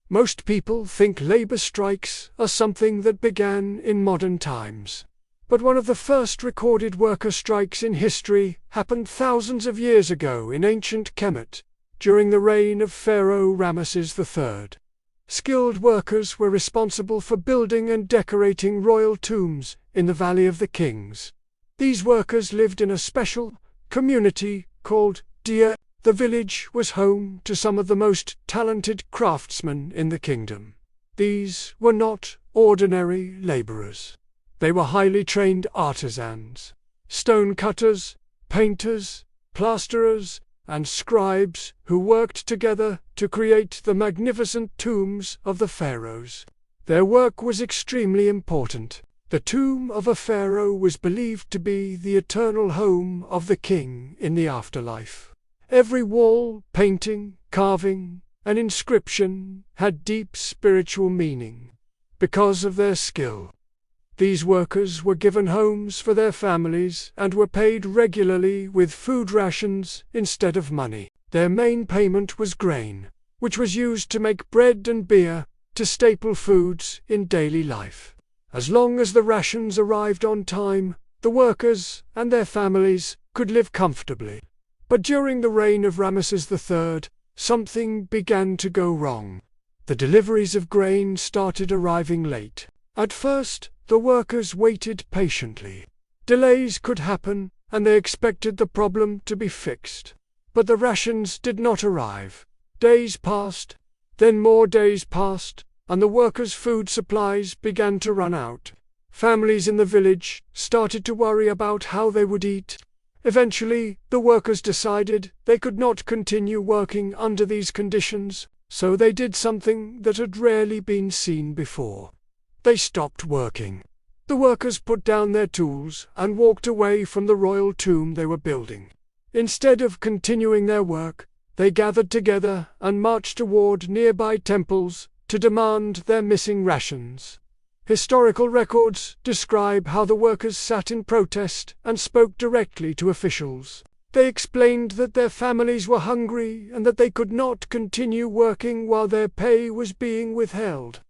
Most people think labor strikes are something that began in modern times. But one of the first recorded worker strikes in history happened thousands of years ago in ancient Kemet, during the reign of Pharaoh Ramses III. Skilled workers were responsible for building and decorating royal tombs in the Valley of the Kings. These workers lived in a special community called Dia. The village was home to some of the most talented craftsmen in the kingdom. These were not ordinary laborers. They were highly trained artisans, stone cutters, painters, plasterers, and scribes who worked together to create the magnificent tombs of the pharaohs. Their work was extremely important. The tomb of a pharaoh was believed to be the eternal home of the king in the afterlife. Every wall, painting, carving, and inscription had deep spiritual meaning. Because of their skill, these workers were given homes for their families and were paid regularly with food rations instead of money. Their main payment was grain, which was used to make bread and beer, to staple foods in daily life. As long as the rations arrived on time, the workers and their families could live comfortably. But during the reign of Ramses III, something began to go wrong. The deliveries of grain started arriving late. At first, the workers waited patiently. Delays could happen, and they expected the problem to be fixed. But the rations did not arrive. Days passed, then more days passed, and the workers' food supplies began to run out. Families in the village started to worry about how they would eat. Eventually, the workers decided they could not continue working under these conditions, so they did something that had rarely been seen before. They stopped working. The workers put down their tools and walked away from the royal tomb they were building. Instead of continuing their work, they gathered together and marched toward nearby temples to demand their missing rations. Historical records describe how the workers sat in protest and spoke directly to officials. They explained that their families were hungry and that they could not continue working while their pay was being withheld.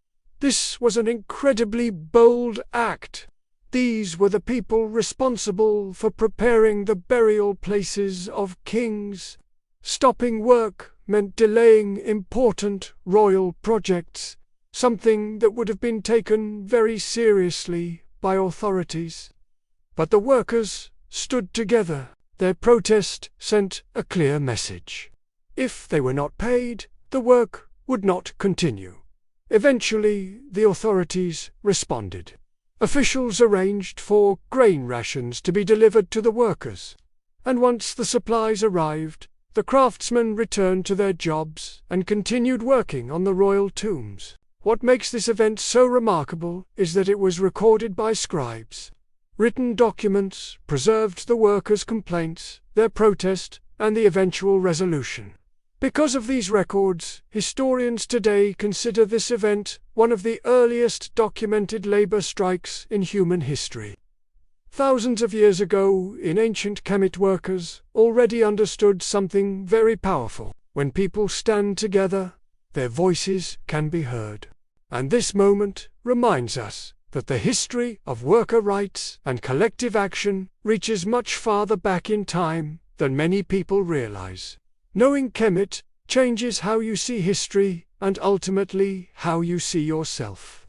This was an incredibly bold act. These were the people responsible for preparing the burial places of kings. Stopping work meant delaying important royal projects, something that would have been taken very seriously by authorities. But the workers stood together. Their protest sent a clear message. If they were not paid, the work would not continue. Eventually, the authorities responded. Officials arranged for grain rations to be delivered to the workers. And once the supplies arrived, the craftsmen returned to their jobs and continued working on the royal tombs. What makes this event so remarkable is that it was recorded by scribes. Written documents preserved the workers' complaints, their protest, and the eventual resolution. Because of these records, historians today consider this event one of the earliest documented labor strikes in human history. Thousands of years ago, in ancient Kemet, workers already understood something very powerful. When people stand together, their voices can be heard. And this moment reminds us that the history of worker rights and collective action reaches much farther back in time than many people realize. Knowing Kemet changes how you see history and ultimately how you see yourself.